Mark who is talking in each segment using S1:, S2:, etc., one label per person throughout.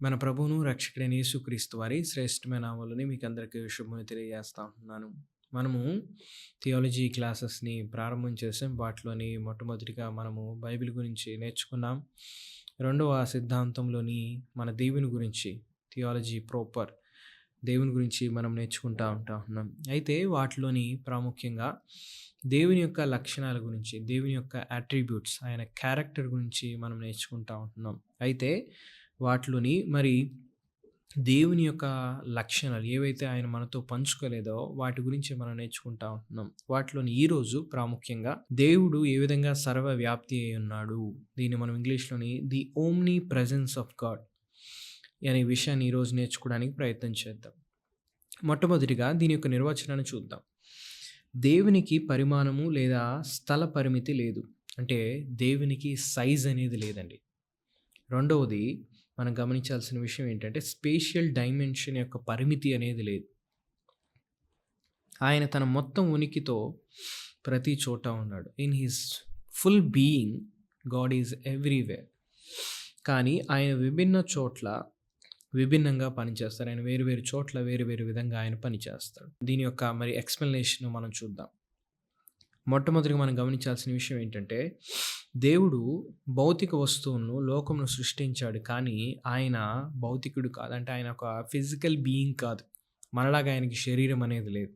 S1: మన ప్రభువును, రక్షకుడైన యేసుక్రీస్తు వారి శ్రేష్టమైన నామములోని మీకందరికీ శుభములు తెలియజేస్తా ఉంటున్నాను. మనము థియాలజీ క్లాసెస్‌ని ప్రారంభం చేసాం. వాటిలోని మొట్టమొదటిగా మనము బైబిల్ గురించి నేర్చుకున్నాం. రెండవ సిద్ధాంతంలోని మన దేవుని గురించి థియాలజీ ప్రాపర్ దేవుని గురించి మనం నేర్చుకుంటా ఉంటున్నాం. అయితే వాటిలోని ప్రాముఖ్యంగా దేవుని యొక్క లక్షణాల గురించి, దేవుని యొక్క అట్రిబ్యూట్స్, ఆయన క్యారెక్టర్ గురించి మనం నేర్చుకుంటా ఉంటున్నాం. అయితే వాటిలోని మరి దేవుని యొక్క లక్షణాలు ఏవైతే ఆయన మనతో పంచుకోలేదో వాటి గురించి మనం నేర్చుకుంటా ఉంటున్నాం. వాటిలోని ఈరోజు ప్రాముఖ్యంగా దేవుడు ఏ విధంగా సర్వవ్యాప్తి అయి ఉన్నాడు, దీన్ని మనం ఇంగ్లీష్‌లోని the omnipresence of God అనే విషయాన్ని ఈరోజు నేర్చుకోవడానికి ప్రయత్నం చేద్దాం. మొట్టమొదటిగా దీని యొక్క నిర్వచనాన్ని చూద్దాం. దేవునికి పరిమాణము లేదా స్థల పరిమితి లేదు. అంటే దేవునికి సైజ్ అనేది లేదండి. రెండవది మనం గమనించాల్సిన విషయం ఏంటంటే స్పేషియల్ డైమెన్షన్ యొక్క పరిమితి అనేది లేదు. ఆయన తన మొత్తం ఉనికితో ప్రతి చోట ఉన్నాడు. In his full being God is everywhere. కానీ ఆయన విభిన్న చోట్ల విభిన్నంగా పనిచేస్తారు. ఆయన వేరు వేరు చోట్ల వేరు వేరు విధంగా ఆయన పనిచేస్తాడు. దీని యొక్క మరి ఎక్స్‌ప్లనేషన్ మనం చూద్దాం. మొట్టమొదటిగా మనం గమనించాల్సిన విషయం ఏంటంటే దేవుడు భౌతిక వస్తువులను లోకమును సృష్టించాడు. కానీ ఆయన భౌతికుడు కాదు. అంటే ఆయన ఒక ఫిజికల్ బీయింగ్ కాదు. మనలాగా ఆయనకి శరీరం అనేది లేదు.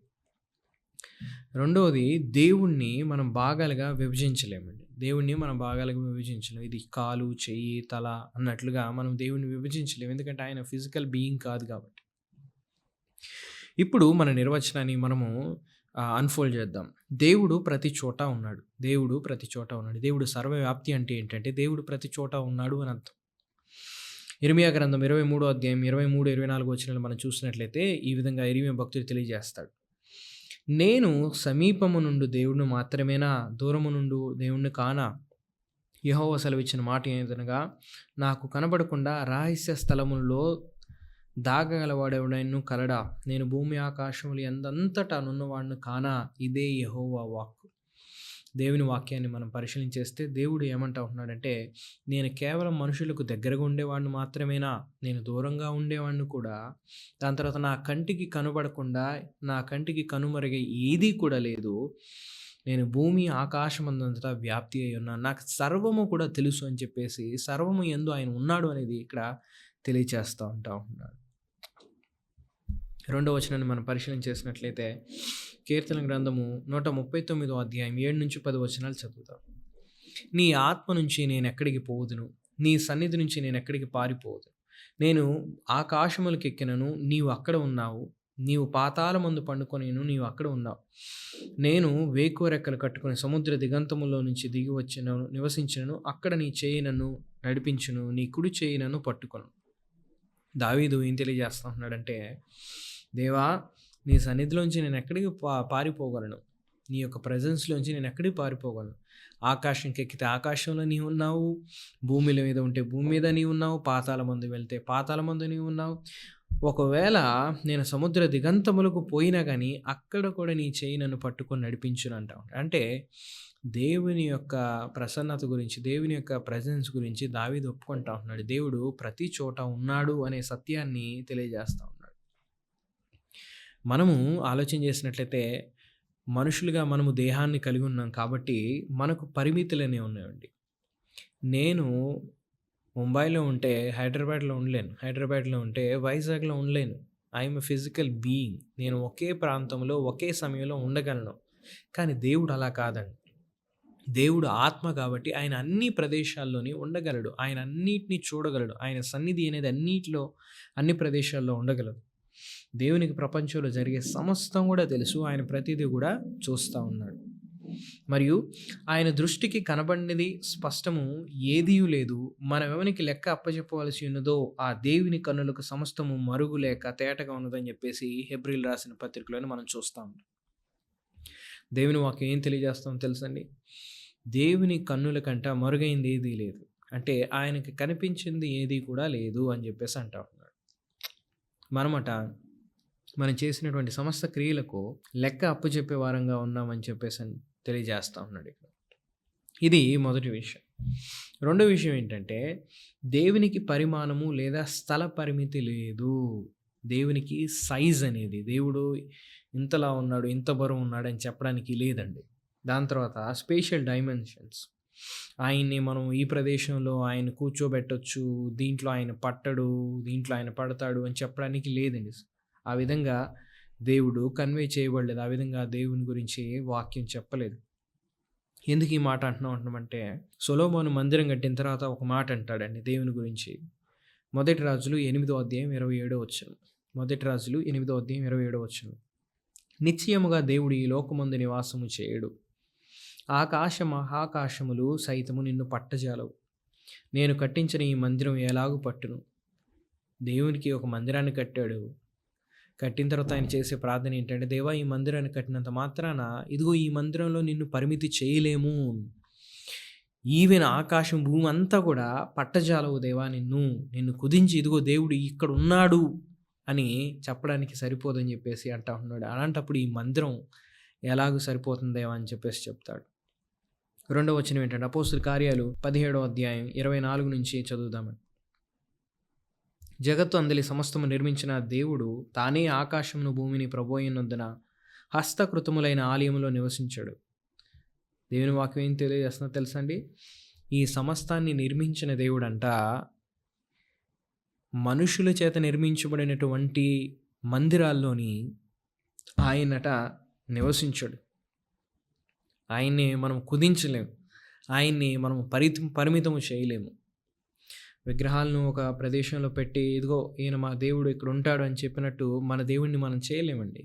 S1: రెండవది, దేవుణ్ణి మనం భాగాలుగా విభజించలేమండి. దేవుణ్ణి మనం భాగాలుగా విభజించలేము. ఇది కాలు, చెయ్యి, తల అన్నట్లుగా మనం దేవుణ్ణి విభజించలేము. ఎందుకంటే ఆయన ఫిజికల్ బీయింగ్ కాదు కాబట్టి. ఇప్పుడు మన నిర్వచనాన్ని మనము అన్‌ఫోల్డ్ చేద్దాం. దేవుడు ప్రతి చోట ఉన్నాడు. దేవుడు ప్రతి చోట ఉన్నాడు. దేవుడు సర్వవ్యాప్తి అంటే ఏంటంటే దేవుడు ప్రతి చోట ఉన్నాడు అని అర్థం. ఇర్మియా గ్రంథం 23వ అధ్యాయం 23, 24 వచనాలు మనం చూసినట్లయితే ఈ విధంగా ఇర్మియా భక్తుడు తెలియజేస్తాడు. నేను సమీపము నుండు దేవుడిని మాత్రమేనా, దూరము నుండు దేవుణ్ణి కానా? యెహోవా సెలవిచ్చిన మాట ఏదనగా, నాకు కనబడకుండా రహస్య స్థలములలో దాగగలవాడెవడైనను కలడా? నేను భూమి ఆకాశములు ఎందంతటా నున్నవాడును కానా? ఇదే యెహోవా వాక్కు. దేవుని వాక్యాన్ని మనం పరిశీలించేస్తే దేవుడు ఏమంటా ఉంటున్నాడంటే, నేను కేవలం మనుషులకు దగ్గరగా ఉండేవాడిని మాత్రమేనా, నేను దూరంగా ఉండేవాడిని కూడా. దాని తర్వాత నా కంటికి కనబడకుండా, నా కంటికి కనుమరుగే ఏదీ కూడా లేదు. నేను భూమి ఆకాశమందంతటా వ్యాప్తి అయి ఉన్నాను. నాకు సర్వము కూడా తెలుసు అని చెప్పేసి సర్వము యందు ఆయన ఉన్నాడు అనేది ఇక్కడ తెలియచేస్తూ ఉంటున్నాడు. రెండవ వచనాన్ని మనం పరిశీలన చేసినట్లయితే కీర్తన గ్రంథము 139వ అధ్యాయం 7-10 వచనాలు చదువుతాం. నీ ఆత్మ నుంచి నేను ఎక్కడికి పోదును, నీ సన్నిధి నుంచి నేను ఎక్కడికి పారిపోదును. నేను ఆకాశములకు ఎక్కినను, నీవు అక్కడ ఉన్నావు. నీవు పాతాళమందు పండుకొనిను, నీవు అక్కడ ఉన్నావు. నేను వేకువ రెక్కలు కట్టుకొని సముద్ర దిగంతములో నుంచి దిగి వచ్చినను, నివసించినను, అక్కడ నీ చేయి నన్ను నడిపించును, నీ కుడి చేయి నన్ను పట్టుకొను. దావీదు ఏం తెలియజేస్తా ఉన్నాడంటే, దేవా, నీ సన్నిధిలోంచి నేను ఎక్కడికి పారిపోగలను, నీ యొక్క ప్రెజెన్స్లోంచి నేను ఎక్కడికి పారిపోగలను. ఆకాశంకి ఎక్కితే ఆకాశంలో నీవు ఉన్నావు, భూమిల మీద ఉంటే భూమి మీద నీవు ఉన్నావు, పాతాళమందు వెళ్తే పాతాళమందు నీవు ఉన్నావు. ఒకవేళ నేను సముద్ర దిగంతములకు పోయినా కానీ అక్కడ కూడా నీ చేయి నన్ను పట్టుకొని నడిపించును అంటావు. అంటే దేవుని యొక్క ప్రసన్నత గురించి, దేవుని యొక్క ప్రెజెన్స్ గురించి దావీదు ఒప్పుకుంటా ఉన్నాడు. దేవుడు ప్రతి చోట ఉన్నాడు అనే సత్యాన్ని తెలియజేస్తూ ఉన్నాడు. మనము ఆలోచన చేసినట్లయితే మనుషులుగా మనము దేహాన్ని కలిగి ఉన్నాం కాబట్టి మనకు పరిమితులనే ఉన్నాయండి. నేను ముంబైలో ఉంటే హైదరాబాద్లో ఉండలేను, హైదరాబాద్లో ఉంటే వైజాగ్లో ఉండలేను. I'm a physical being. నేను ఒకే ప్రాంతంలో ఒకే సమయంలో ఉండగలను. కానీ దేవుడు అలా కాదండి. దేవుడు ఆత్మ కాబట్టి ఆయన అన్ని ప్రదేశాల్లోని ఉండగలడు. ఆయన అన్నిటినీ చూడగలడు. ఆయన సన్నిధి అనేది అన్నిటిలో, అన్ని ప్రదేశాల్లో ఉండగలదు. దేవునికి ప్రపంచంలో జరిగే సమస్తం కూడా తెలుసు. ఆయన ప్రతిదీ కూడా చూస్తూ ఉన్నాడు. మరియు ఆయన దృష్టికి కనబడినది స్పష్టము ఏదీయూ లేదు. మనం ఎవరికి లెక్క అప్పచెప్పవలసి ఉన్నదో ఆ దేవుని కన్నులకు సమస్తము మరుగు లేక తేటగా ఉన్నదని చెప్పేసి హెబ్రీయులు రాసిన పత్రికలోని మనం చూస్తాం. దేవుని వాక్యం ఏం తెలియజేస్తామో తెలుసండి. దేవుని కన్నుల కంట మరుగైంది ఏదీ లేదు. అంటే ఆయనకి కనిపించింది ఏదీ కూడా లేదు అని చెప్పేసి అంటా ఉన్నాడు. మనమట మనం చేసినటువంటి సమస్త క్రియలకు లెక్క అప్పచెప్పే వారంగా ఉన్నామని చెప్పేసి తెలియజేస్తూ ఉన్నాడు ఇక్కడ. ఇది మొదటి విషయం. రెండో విషయం ఏంటంటే, దేవునికి పరిమాణము లేదా స్థల పరిమితి లేదు. దేవునికి సైజ్ అనేది, దేవుడు ఇంతలా ఉన్నాడు, ఇంత బరువున్నాడని చెప్పడానికి లేదండి. దాని తర్వాత స్పేషియల్ డైమెన్షన్స్. ఆయన్ని మనం ఈ ప్రదేశంలో ఆయన కూర్చోబెట్టొచ్చు, దీంట్లో ఆయన పట్టడు, దీంట్లో ఆయన పడతాడు అని చెప్పడానికి లేదండి. ఆ విధంగా దేవుడు కన్వే చేయబడలేదు. ఆ విధంగా దేవుని గురించి వాక్యం చెప్పలేదు. ఎందుకు ఈ మాట అంటున్నామంటే, సొలొమోను మందిరం కట్టిన తర్వాత ఒక మాట అంటాడండి దేవుని గురించి. మొదటి రాజులు 8వ అధ్యాయం 27వ వచనం. మొదటి రాజులు 8వ అధ్యాయం 27వ వచనం. నిశ్చయముగా దేవుడు ఈ లోకమందు నివాసము చేయడు. ఆకాశ మహాకాశములు సైతము నిన్ను పట్టజాలవు. నేను కట్టించిన ఈ మందిరం ఎలాగు పట్టును. దేవునికి ఒక మందిరాన్ని కట్టాడు. కట్టిన తర్వాత ఆయన చేసే ప్రార్థన ఏంటంటే, దేవా ఈ మందిరాన్ని కట్టినంత మాత్రాన ఇదిగో ఈ మందిరంలో నిన్ను పరిమితి చేయలేము. ఈవెన్ ఆకాశం భూమి అంతా కూడా పట్టజాలవు దేవా నిన్ను కుదించి ఇదిగో దేవుడు ఇక్కడ ఉన్నాడు అని చెప్పడానికి సరిపోదని చెప్పేసి అంటా ఉన్నాడు. అలాంటప్పుడు ఈ మందిరం ఎలాగూ సరిపోతుంది దేవా అని చెప్పేసి చెప్తాడు. రెండవ వచనం ఏంటంటే, అపోస్తుల కార్యాలు 17వ అధ్యాయం 24 నుంచి చదువుదామని. జగత్తు అందలి సమస్తము నిర్మించిన దేవుడు తానే ఆకాశమును భూమిని ప్రభువైనందున హస్తకృతములైన ఆలయంలో నివసించాడు. దేవుని వాక్యం ఏం తెలియజేస్తుందో తెలుసా అండి? ఈ సమస్తాన్ని నిర్మించిన దేవుడంట మనుషుల చేత నిర్మించబడినటువంటి మందిరాల్లోని ఆయనట నివసించాడు. ఆయన్ని మనం కుదించలేము, ఆయన్ని మనం పరిమితము చేయలేము. విగ్రహాలను ఒక ప్రదేశంలో పెట్టి ఇదిగో ఈయన మా దేవుడు ఇక్కడ ఉంటాడు అని చెప్పినట్టు మన దేవుడిని మనం చేయలేమండి.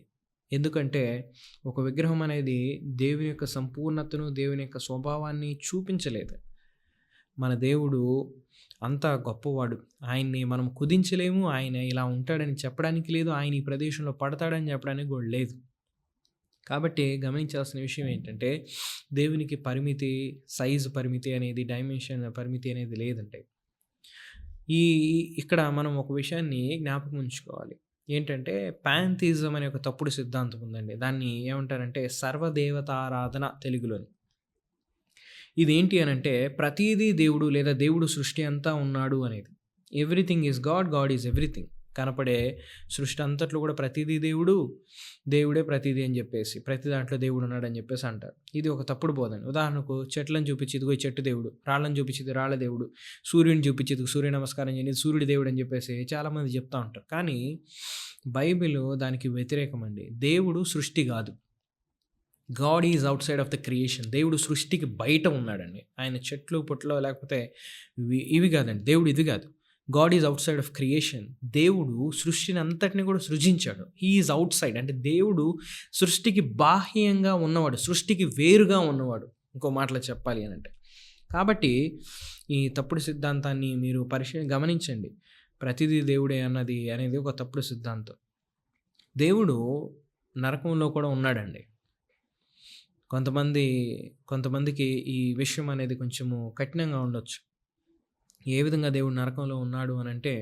S1: ఎందుకంటే ఒక విగ్రహం అనేది దేవుని యొక్క సంపూర్ణతను, దేవుని యొక్క స్వభావాన్ని చూపించలేదు. మన దేవుడు అంత గొప్పవాడు. ఆయన్ని మనం కుదించలేము. ఆయన ఇలా ఉంటాడని చెప్పడానికి లేదు. ఆయన ఈ ప్రదేశంలో పడతాడని చెప్పడానికి కూడా లేదు. కాబట్టి గమనించాల్సిన విషయం ఏంటంటే, దేవునికి పరిమితి, సైజు పరిమితి అనేది, డైమెన్షన్ పరిమితి అనేది లేదండి. ఇక్కడ మనం ఒక విషయాన్ని జ్ఞాపకం ఉంచుకోవాలి. ఏంటంటే, పాంథిజం అనే ఒక తప్పుడు సిద్ధాంతం ఉందండి. దాన్ని ఏమంటారంటే సర్వదేవతారాధన తెలుగులోని. ఇదేంటి అనంటే, ప్రతీదీ దేవుడు లేదా దేవుడు సృష్టి అంతా ఉన్నాడు అనేది. Everything is God, God is everything. కనపడే సృష్టి అంతట్లో కూడా ప్రతిదీ దేవుడు, దేవుడే ప్రతిదీ అని చెప్పేసి, ప్రతి దాంట్లో దేవుడు ఉన్నాడని చెప్పేసి అంటారు. ఇది ఒక తప్పుడు బోధన. ఉదాహరణకు చెట్లను చూపించి ఇదిగో ఈ చెట్టు దేవుడు, రాళ్ళని చూపించి రాళ్ళ దేవుడు, సూర్యుని చూపించి ఇదిగో సూర్య నమస్కారం చేయని సూర్యుడి దేవుడు అని చెప్పేసి చాలామంది చెప్తూ ఉంటారు. కానీ బైబిల్ దానికి వ్యతిరేకం అండి. దేవుడు సృష్టి కాదు. God is out side of the creation. దేవుడు సృష్టికి బయట ఉన్నాడండి. ఆయన చెట్లు పుట్లో లేకపోతే ఇవి కాదండి. దేవుడు ఇది కాదు. God is out side of creation. దేవుడు సృష్టిని అంతటిని కూడా సృజించాడు. హీ ఈజ్ అవుట్ సైడ్ అంటే దేవుడు సృష్టికి బాహ్యంగా ఉన్నవాడు, సృష్టికి వేరుగా ఉన్నవాడు, ఇంకో మాటలో చెప్పాలి అని అంటే. కాబట్టి ఈ తప్పుడు సిద్ధాంతాన్ని మీరు గమనించండి. ప్రతిదీ దేవుడే అనేది ఒక తప్పుడు సిద్ధాంతం. దేవుడు నరకంలో కూడా ఉన్నాడండి. కొంతమందికి ఈ విషయం అనేది కొంచెము కఠినంగా ఉండొచ్చు. ఏ విధంగా దేవుడు నరకంలో ఉన్నాడు అని అంటే,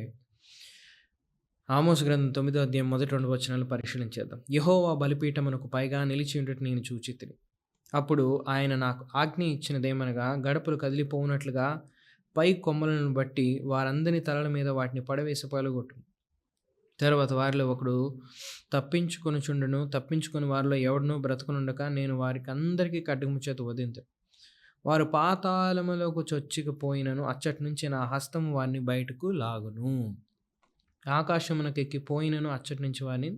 S1: ఆమోసు గ్రంథం 9వ అధ్యాయం 1-2 వచనాలు పరిశీలించేద్దాం. యెహోవా బలిపీఠమునకు పైగా నిలిచి ఉండుట నేను చూచితిని. అప్పుడు ఆయన నాకు ఆజ్ఞ ఇచ్చినదేమనగా, గడపలు కదిలిపోవునట్లుగా పై కొమ్మలను బట్టి వారందరి తలల మీద వాటిని పడవేసి పలుగొట్టు. తర్వాత వారిలో ఒకడు తప్పించుకొని వారిలో ఎవడనూ బ్రతకనుండక నేను వారికి అందరికీ ఖడ్గము చేత వధింతును. వారు పాతాళములోకి చొచ్చుకుపోయినను అచ్చటి నుంచి నా హస్తము వారిని బయటకు లాగును. ఆకాశమునకు ఎక్కిపోయినను అచ్చటి నుంచి వారిని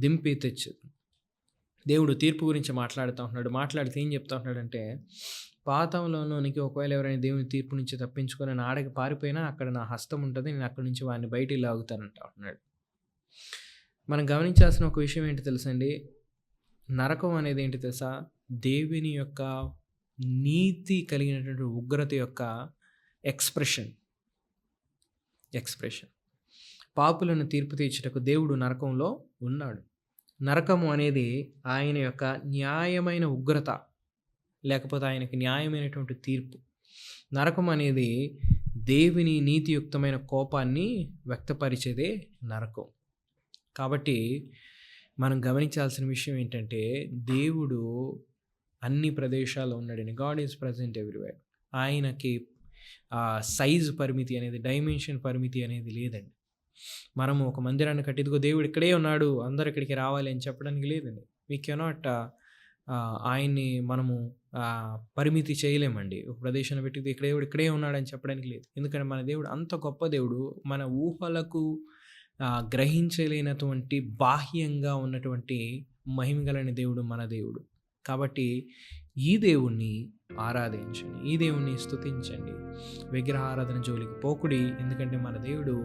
S1: దింపి తెచ్చదు. దేవుడు తీర్పు గురించి మాట్లాడుతూ ఉంటున్నాడు. మాట్లాడితే ఏం చెప్తా ఉంటున్నాడంటే, పాతాళంలోనికి ఒకవేళ ఎవరైనా దేవుని తీర్పు నుంచి తప్పించుకొని నా ఆడకి పారిపోయినా అక్కడ నా హస్తం ఉంటుంది, నేను అక్కడి నుంచి వారిని బయటికి లాగుతానంట ఉంటున్నాడు. మనం గమనించాల్సిన ఒక విషయం ఏంటి తెలుసండి? నరకం అనేది ఏంటి తెలుసా? దేవుని యొక్క నీతి కలిగినటువంటి ఉగ్రత యొక్క ఎక్స్ప్రెషన్. పాపులను తీర్పు తీర్చుటకు దేవుడు నరకంలో ఉన్నాడు. నరకము అనేది ఆయన యొక్క న్యాయమైన ఉగ్రత, లేకపోతే ఆయనకి న్యాయమైనటువంటి తీర్పు. నరకం అనేది దేవుని నీతియుక్తమైన కోపాన్ని వ్యక్తపరిచేదే నరకం. కాబట్టి మనం గమనించాల్సిన విషయం ఏంటంటే, దేవుడు అన్ని ప్రదేశాల్లో ఉన్నాడని. God is present everywhere. ఆయనకి సైజు పరిమితి అనేది, డైమెన్షన్ పరిమితి అనేది లేదండి. మనము ఒక మందిరాన్ని కట్టి ఇదిగో దేవుడు ఇక్కడే ఉన్నాడు, అందరూ ఇక్కడికి రావాలి అని చెప్పడానికి లేదండి. వి కెనాట్ ఆయన్ని మనము పరిమితి చేయలేమండి. ఒక ప్రదేశంలో పెట్టి ఇక్కడ దేవుడు ఇక్కడే ఉన్నాడని చెప్పడానికి లేదు. ఎందుకంటే మన దేవుడు అంత గొప్ప దేవుడు. మన ఊహలకు గ్రహించలేనటువంటి బాహ్యంగా ఉన్నటువంటి మహిమగలని దేవుడు మన దేవుడు. కాబట్టి ఈ దేవుణ్ణి ఆరాధించండి, ఈ దేవుణ్ణి స్తుతించండి. విగ్రహారాధన జోలికి పోకుడి. ఎందుకంటే మన దేవుడు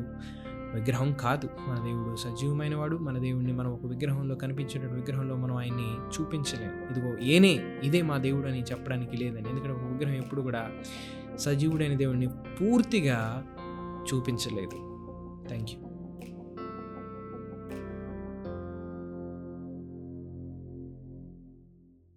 S1: విగ్రహం కాదు. మన దేవుడు సజీవమైన వాడు. మన దేవుడిని మనం ఒక విగ్రహంలో, కనిపించేటువంటి విగ్రహంలో మనం ఆయన్ని చూపించలేము. ఇదిగో ఇదే మా దేవుడు అని చెప్పడానికి లేదండి. ఎందుకంటే ఒక విగ్రహం ఎప్పుడు కూడా సజీవుడైన దేవుడిని పూర్తిగా చూపించలేదు. Thank you.